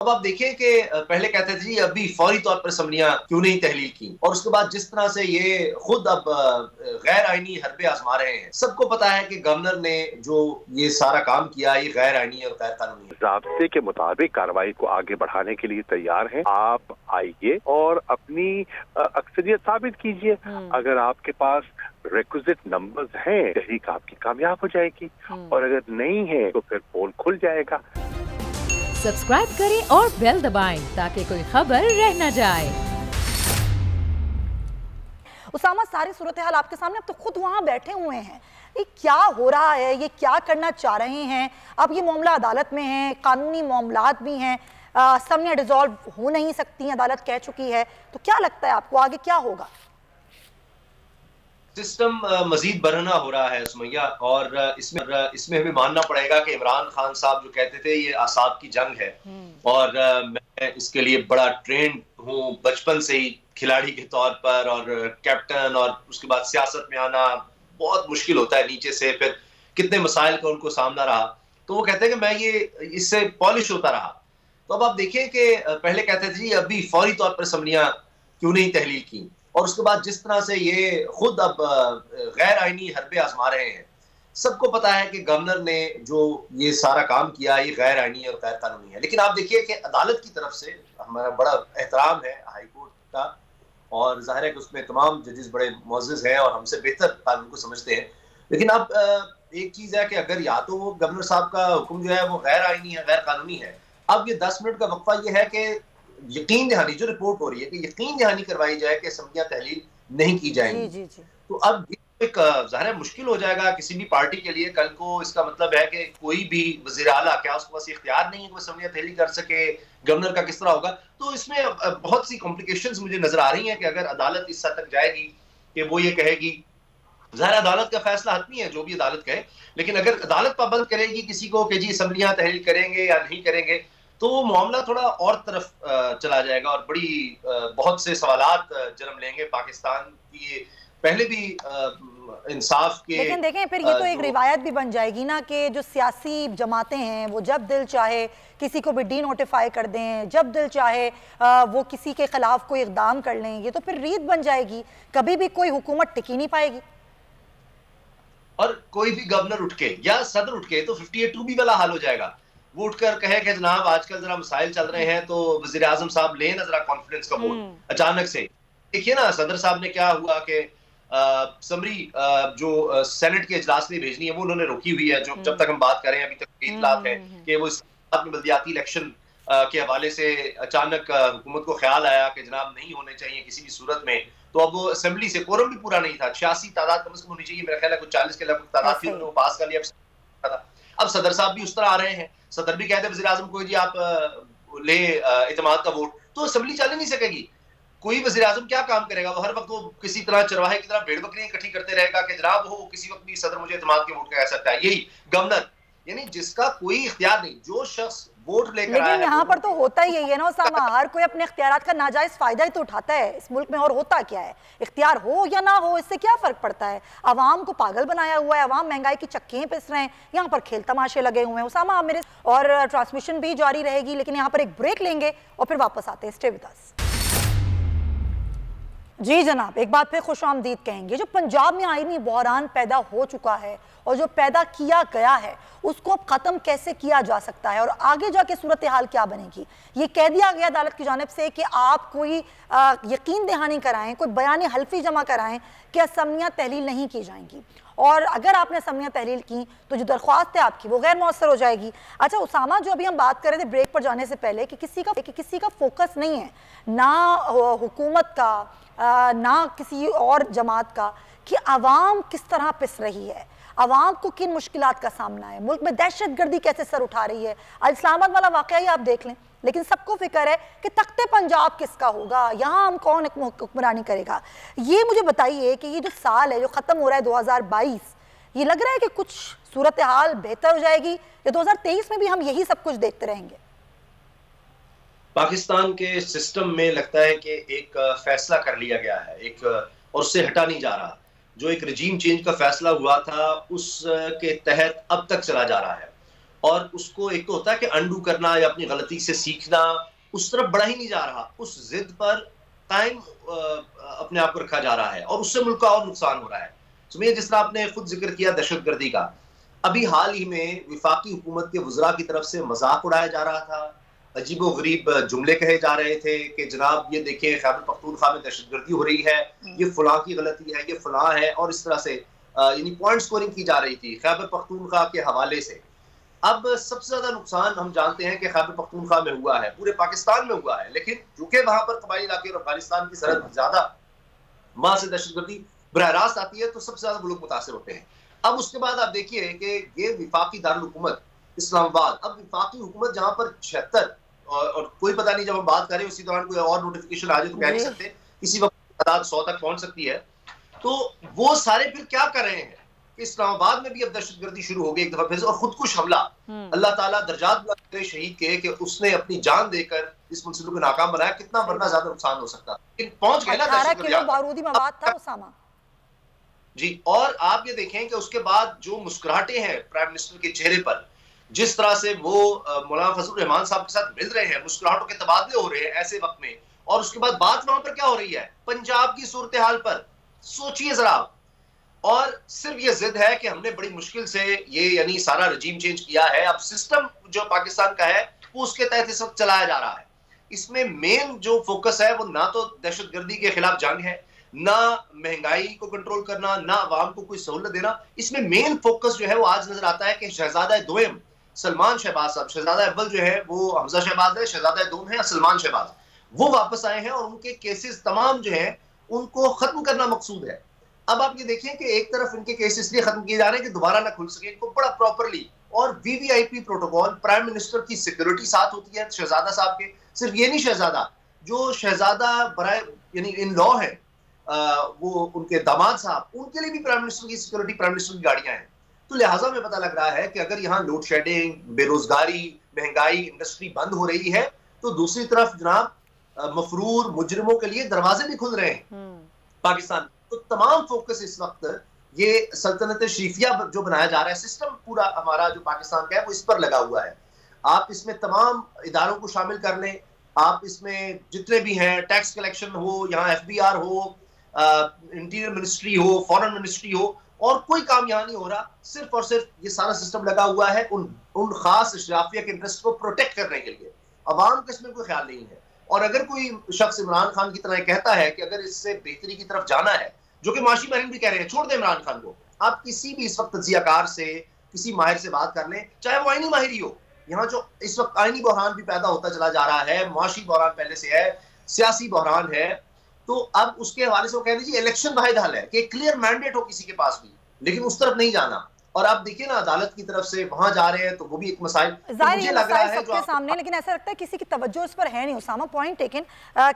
اب آپ دیکھیں کہ پہلے کہتے تھے جی ابھی فوری طور پر اسمبلیاں کیوں نہیں تحلیل کی، اور اس کے بعد جس طرح سے یہ خود اب غیر آئینی حربے آزما رہے ہیں، سب کو پتا ہے کہ گورنر نے جو یہ سارا کام کیا یہ غیر آئینی اور غیر قانونی ہے۔ ضابطے کے مطابق کارروائی کو آگے بڑھانے کے لیے تیار ہیں، آپ آئیے اور اپنی اکثریت ثابت کیجیے۔ اگر آپ کے پاس ریکوزٹ نمبرز ہیں، تحریک آپ کی کامیاب ہو جائے گی، اور اگر نہیں ہے تو پھر پول کھل جائے گا۔ سبسکرائب کریں اور بیل دبائیں تاکہ کوئی خبر رہ نہ جائے۔ اسامہ، ساری صورتحال آپ کے سامنے، اب تو خود وہاں بیٹھے ہوئے ہیں، یہ کیا ہو رہا ہے، یہ کیا کرنا چاہ رہے ہیں؟ اب یہ معاملہ عدالت میں ہیں، قانونی معاملات بھی ہیں، اسمبلیاں ڈیزالو ہو نہیں سکتی، عدالت کہہ چکی ہے، تو کیا لگتا ہے آپ کو آگے کیا ہوگا؟ سسٹم مزید برہنہ ہو رہا ہے سمیہ، اور اس میں ہمیں ماننا پڑے گا کہ عمران خان صاحب جو کہتے تھے یہ اعصاب کی جنگ ہے، اور میں اس کے لیے بڑا ٹرینڈ ہوں بچپن سے ہی کھلاڑی کے طور پر، اور کیپٹن، اور اس کے بعد سیاست میں آنا بہت مشکل ہوتا ہے نیچے سے، پھر کتنے مسائل کا ان کو سامنا رہا، تو وہ کہتے ہیں کہ میں یہ اس سے پالش ہوتا رہا۔ تو اب آپ دیکھیں کہ پہلے کہتے تھے جی ابھی فوری طور پر اسمبلیاں کیوں نہیں تحلیل کی، اور اس کے بعد جس طرح سے یہ خود اب غیر آئینی حربے آزما رہے ہیں، سب کو پتا ہے کہ گورنر نے جو یہ سارا کام کیا یہ غیر آئینی اور غیر قانونی ہے۔ لیکن آپ دیکھیے کہ عدالت کی طرف سے ہمارا بڑا احترام ہے ہائی کورٹ کا، اور ظاہر ہے کہ اس میں تمام ججز بڑے معزز ہیں اور ہم سے بہتر قانون کو سمجھتے ہیں، لیکن اب ایک چیز ہے کہ اگر یا تو وہ گورنر صاحب کا حکم جو ہے وہ غیر آئینی ہے، غیر قانونی ہے، اب یہ 10 منٹ کا وقفہ یہ ہے کہ یقین دہانی جو رپورٹ ہو رہی ہے کہ یقین دہانی کروائی جائے کہ اسمبلیاں تحلیل نہیں کی جائیں گی۔ تو اب ایک ظاہر مشکل ہو جائے گا کسی بھی پارٹی کے لیے، کل کو اس کا مطلب ہے کہ کوئی بھی وزیر اعلیٰ، کیا اس کے پاس اختیار نہیں ہے کہ وہ اسمبلیاں تحلیل کر سکے، گورنر کا کس طرح ہوگا؟ تو اس میں بہت سی کمپلیکیشنز مجھے نظر آ رہی ہیں کہ اگر عدالت اس حد تک جائے گی کہ وہ یہ کہے گی، ظاہر عدالت کا فیصلہ حتمی ہے جو بھی عدالت کہے، لیکن اگر عدالت پابند کرے گی کسی کو کہ جی اسمبلیاں تحلیل کریں گے یا نہیں کریں گے، تو وہ معاملہ تھوڑا اور طرف چلا جائے گا، اور بڑی بہت سے سوالات جنم لیں گے۔ پاکستان کی پہلے بھی انصاف کے، لیکن دیکھیں پھر یہ تو ایک روایت بھی بن جائے گی نا کہ جو سیاسی جماعتیں ہیں وہ جب دل چاہے کسی کو بھی ڈی نوٹیفائی کر دیں، جب دل چاہے وہ کسی کے خلاف کوئی اقدام کر لیں، یہ تو پھر ریت بن جائے گی، کبھی بھی کوئی حکومت ٹکی نہیں پائے گی۔ اور کوئی بھی گورنر اٹھ کے یا صدر اٹھ کے تو 58(2) والا حال ہو جائے گا، وہ اٹھ کر کہے کہ جناب آج کل ذرا مسائل چل رہے ہیں تو وزیر اعظم صاحب لیں نا ذرا کانفیڈنس کا ووٹ اچانک سے۔ دیکھیے نا صدر صاحب نے کیا ہوا کہ سمری جو سینٹ کے اجلاس نے بھیجنی ہے وہ انہوں نے روکی ہوئی ہے، جو جب تک ہم بات کریں ابھی تک اطلاعات ہے کہ وہ اس میں بلدیاتی الیکشن کے حوالے سے اچانک حکومت کو خیال آیا کہ جناب نہیں ہونے چاہیے کسی بھی صورت میں، تو اب وہ اسمبلی سے کورم بھی پورا نہیں تھا، 86 تعداد کم از کم ہونی چاہیے، میرا خیال ہے کچھ 40 کے لگ بھگ تعداد تھی، انہوں نے وہ پاس کر لیا۔ اب صدر صاحب بھی اس طرح آ رہے ہیں، صدر بھی کہتے ہیں وزیر اعظم کو جی آپ لے اعتماد کا ووٹ، تو اسمبلی چل ہی نہیں سکے گی۔ کوئی وزیر اعظم کیا کام کرے گا؟ وہ ہر وقت وہ کسی طرح چرواہے کی طرح بھیڑ بکریاں اکٹھی کرتے رہے گا کہ جناب وہ کسی وقت بھی صدر مجھے اعتماد کے ووٹ کہہ سکتا ہے، یہی گورنر، یعنی جس کا کوئی اختیار نہیں، جو شخص ووٹ لے کر آیا ہے۔ لیکن یہاں پر تو ہوتا ہی یہی ہے نا اسامہ، ہر کوئی اپنے اختیارات کا ناجائز فائدہ ہی تو اٹھاتا ہے اس ملک میں، اور ہوتا کیا ہے، اختیار ہو یا نہ ہو اس سے کیا فرق پڑتا ہے؟ عوام کو پاگل بنایا ہوا ہے، عوام مہنگائی کی چکیں پس رہے ہیں، یہاں پر کھیل تماشے لگے ہوئے ہیں۔ اسامہ میرے اور ٹرانسمیشن بھی جاری رہے گی، لیکن یہاں پر ایک بریک لیں گے اور پھر واپس آتے ہیں، اسٹے ود اس۔ جی جناب، ایک بات پھر خوش آمدید کہیں گے، جو پنجاب میں آئینی بحران پیدا ہو چکا ہے اور جو پیدا کیا گیا ہے اس کو اب ختم کیسے کیا جا سکتا ہے، اور آگے جا کے صورتحال کیا بنے گی؟ یہ کہہ دیا گیا عدالت کی جانب سے کہ آپ کوئی یقین دہانی کرائیں، کوئی بیان حلفی جمع کرائیں کہ اسمبلیاں تحلیل نہیں کی جائیں گی، اور اگر آپ نے اسمبلیاں تحلیل کی تو جو درخواست ہے آپ کی وہ غیر مؤثر ہو جائے گی۔ اچھا اسامہ، جو ابھی ہم بات کر رہے تھے بریک پر جانے سے پہلے کہ کسی کا فوکس نہیں ہے، نہ حکومت کا نہ کسی اور جماعت کا، کہ عوام کس طرح پس رہی ہے، عوام کو کن مشکلات کا سامنا ہے، ملک میں دہشت گردی کیسے سر اٹھا رہی ہے، اسلام آباد والا واقعہ ہی آپ دیکھ لیں، لیکن سب کو فکر ہے کہ تخت پنجاب کس کا ہوگا، یہاں ہم کون حکمرانی کرے گا۔ یہ مجھے بتائیے کہ یہ جو سال ہے جو ختم ہو رہا ہے 2022، یہ لگ رہا ہے کہ کچھ صورتحال بہتر ہو جائے گی یا 2023 میں بھی ہم یہی سب کچھ دیکھتے رہیں گے؟ پاکستان کے سسٹم میں لگتا ہے کہ ایک فیصلہ کر لیا گیا ہے، ایک اور اس سے ہٹا نہیں جا رہا، جو ایک رجیم چینج کا فیصلہ ہوا تھا اس کے تحت اب تک چلا جا رہا ہے، اور اس کو ایک تو ہوتا ہے کہ انڈو کرنا یا اپنی غلطی سے سیکھنا، اس طرف بڑھا ہی نہیں جا رہا، اس ضد پر قائم اپنے آپ کو رکھا جا رہا ہے، اور اس سے ملک کا اور نقصان ہو رہا ہے. جس طرح آپ نے خود ذکر کیا دہشت گردی کا، ابھی حال ہی میں وفاقی حکومت کے وزراء کی طرف سے مذاق اڑایا جا رہا تھا، عجیب و غریب جملے کہے جا رہے تھے کہ جناب یہ دیکھیں خیبر پختونخوا میں دہشت گردی ہو رہی ہے، یہ فلاں کی غلطی ہے، یہ فلاں ہے، اور اس طرح سے یعنی پوائنٹ سکورنگ کی جا رہی تھی خیبر پختونخوا کے حوالے سے. اب سب سے زیادہ نقصان ہم جانتے ہیں کہ خیبر پختونخوا میں ہوا ہے، پورے پاکستان میں ہوا ہے، لیکن چونکہ وہاں پر قبائلی علاقے اور افغانستان کی سرحد زیادہ، وہاں سے دہشت گردی براہ راست آتی ہے، تو سب سے زیادہ وہ لوگ متاثر ہوتے ہیں. اب اس کے بعد آپ دیکھیے کہ یہ وفاقی دارالحکومت اسلام آباد، اب وفاقی حکومت جہاں پر 76 اور کوئی پتہ نہیں، جب ہم بات کریں اسی دوران کوئی اور نوٹیفیکیشن آ جائے تو کہہ نہیں سکتے، کسی وقت تعداد 100 تک پہنچ سکتی ہے. تو وہ سارے پھر کیا کر رہے ہیں کہ اسلام آباد میں بھی اب دہشت گردی شروع ہو گئی ایک دفعہ پھر سے، اور خودکش حملہ. اللہ تعالیٰ درجات بلند شہید کے کہ اس نے اپنی جان دے کر اس منصوبے کو ناکام بنایا، کتنا ورنہ زیادہ نقصان ہو سکتا. پہنچ گئے نا 18 کلو بارودی مواد تھا اسامہ جی. اور آپ یہ دیکھیں کہ اس کے بعد جو مسکراہٹیں ہیں پرائم منسٹر کے چہرے پر، جس طرح سے وہ مولانا فضل الرحمان صاحب کے ساتھ مل رہے ہیں، مسکراہٹوں کے تبادلے ہو رہے ہیں ایسے وقت میں، اور اس کے بعد بات وہاں پر کیا ہو رہی ہے پنجاب کی صورتحال پر. سوچئے ذرا. اور صرف یہ ضد ہے کہ ہم نے بڑی مشکل سے یہ یعنی سارا رجیم چینج کیا ہے، اب سسٹم جو پاکستان کا ہے وہ اس کے تحت اس وقت چلایا جا رہا ہے. اس میں مین جو فوکس ہے وہ نہ تو دہشت گردی کے خلاف جنگ ہے، نہ مہنگائی کو کنٹرول کرنا، نہ عوام کو کوئی سہولت دینا. اس میں مین فوکس جو ہے وہ آج نظر آتا ہے کہ شہزادہ دوم سلمان شہباز صاحب، شہزادہ اول جو ہے وہ حمزہ شہباز ہے، شہزادہ دوم ہے سلمان شہباز، وہ واپس آئے ہیں اور ان کے کیسز تمام جو ہیں ان کو ختم کرنا مقصود ہے. اب آپ یہ دیکھیں کہ ایک طرف ان کے کیسز اس لیے ختم کیے جا رہے ہیں کہ دوبارہ نہ کھل سکے، ان کو بڑا پراپرلی اور وی وی آئی پی پروٹوکول، پرائم منسٹر کی سیکورٹی ساتھ ہوتی ہے شہزادہ صاحب کے. صرف یہ نہیں، شہزادہ جو شہزادہ برائے یعنی ان لا ہے وہ ان کے داماد صاحب، ان کے لیے بھی پرائم منسٹر کی سیکورٹی، پرائم منسٹر کی گاڑیاں ہیں. تو لہٰذا میں پتہ لگ رہا ہے کہ اگر یہاں لوڈ شیڈنگ، بے روزگاری، مہنگائی، انڈسٹری بند ہو رہی ہے، تو دوسری طرف جناب مفرور مجرموں کے لیے دروازے بھی کھل رہے ہیں پاکستان. تو تمام فوکس اس وقت یہ سلطنت شریفیہ جو بنایا جا رہا ہے، سسٹم پورا ہمارا جو پاکستان کا ہے وہ اس پر لگا ہوا ہے. آپ اس میں تمام اداروں کو شامل کر لیں، آپ اس میں جتنے بھی ہیں، ٹیکس کلیکشن ہو، یہاں ایف بی آر ہو، انٹیریئر منسٹری ہو، فورن منسٹری ہو، اور کوئی کام یہاں نہیں ہو رہا. صرف اور صرف یہ سارا سسٹم لگا ہوا ہے ان خاص اشرافیہ کے انٹرسٹ کو پروٹیکٹ کرنے کے لیے. عوام کا اس میں کوئی خیال نہیں ہے. اور اگر کوئی شخص عمران خان کی طرح کہتا ہے کہ اگر اس سے بہتری کی طرف جانا ہے، جو کہ معاشی ماہرین بھی کہہ رہے ہیں، چھوڑ دیں عمران خان کو، آپ کسی بھی اس وقت تجزیہ کار سے، کسی ماہر سے بات کر لیں، چاہے وہ آئینی ماہر ہی ہو. یہاں جو اس وقت آئینی بحران بھی پیدا ہوتا چلا جا رہا ہے، معاشی بحران پہلے سے ہے، سیاسی بحران ہے، تو اب اس کے حوالے سے وہ کہہ دیجیے الیکشن واحد حل ہے کہ کلیئر مینڈیٹ ہو کسی کے پاس بھی، لیکن اس طرف نہیں جانا. اور آپ دیکھیے نا عدالت کی طرف سے وہاں جا رہے ہیں تو وہ بھی ایک مسائل مجھے لگ رہا ہے سب کے سامنے، لیکن ایسا لگتا ہے کسی کی توجہ اس پر ہے نہیں. Osama point taken.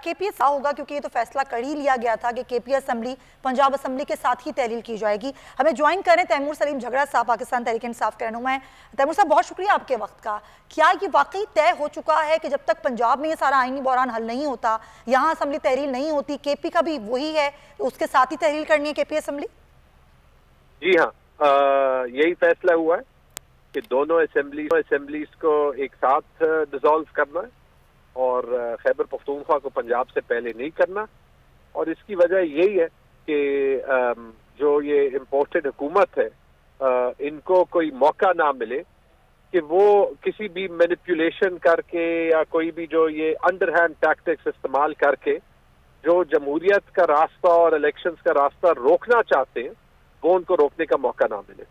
K P S ہوگا کیونکہ یہ تو فیصلہ کر ہی لیا گیا تھا کہ کے P S assembly Punjab assembly کے ساتھ ہی تحلیل کی جائے گی. ہمیں جوائن کریں تیمور سلیم جھگڑا صاحب، پاکستان تحریک انصاف کے رہنما ہیں. تیمور صاحب بہت شکریہ آپ کے وقت کا. کیا یہ واقعی طے ہو چکا ہے کہ جب تک پنجاب میں یہ سارا آئینی بحران حل نہیں ہوتا، یہاں اسمبلی تحلیل نہیں ہوتی، کے پی کا بھی وہی ہے، اس کے ساتھ ہی تحلیل کرنی ہے کے پی اسمبلی؟ جی ہاں، یہی فیصلہ ہوا ہے کہ دونوں اسمبلیز کو ایک ساتھ ڈیزالو کرنا ہے، اور خیبر پختونخوا کو پنجاب سے پہلے نہیں کرنا. اور اس کی وجہ یہی ہے کہ جو یہ امپورٹڈ حکومت ہے، ان کو کوئی موقع نہ ملے کہ وہ کسی بھی مینیپولیشن کر کے یا کوئی بھی جو یہ انڈر ہینڈ ٹیکٹکس استعمال کر کے جو جمہوریت کا راستہ اور الیکشنز کا راستہ روکنا چاہتے ہیں، وہ ان کو روکنے کا موقع نہ ملے.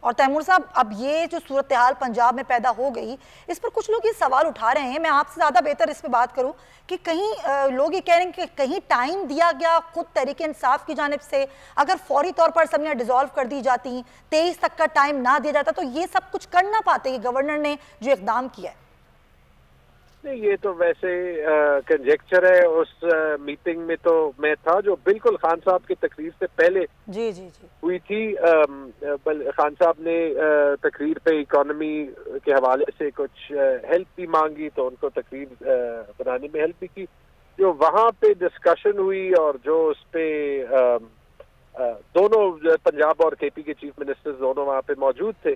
اور تیمور صاحب اب یہ جو صورتحال پنجاب میں پیدا ہو گئی، اس پر کچھ لوگ یہ سوال اٹھا رہے ہیں، میں آپ سے زیادہ بہتر اس پہ بات کروں، کہ کہیں لوگ یہ کہہ رہے ہیں کہ کہیں ٹائم دیا گیا خود تحریک انصاف کی جانب سے، اگر فوری طور پر اسمبلیاں ڈیزالو کر دی جاتی، 23 تک کا ٹائم نہ دیا جاتا، تو یہ سب کچھ کر نہ پاتے یہ گورنر نے جو اقدام کیا ہے. نہیں، یہ تو ویسے کنجیکچر ہے. اس میٹنگ میں تو میں تھا جو بالکل خان صاحب کی تقریر سے پہلے جی ہوئی تھی. خان صاحب نے تقریر پہ اکانومی کے حوالے سے کچھ ہیلپ بھی مانگی، تو ان کو تقریر بنانے میں ہیلپ بھی کی. جو وہاں پہ ڈسکشن ہوئی اور جو اس پہ دونوں پنجاب اور کے پی کے چیف منسٹر دونوں وہاں پہ موجود تھے،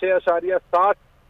6.7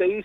23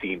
3,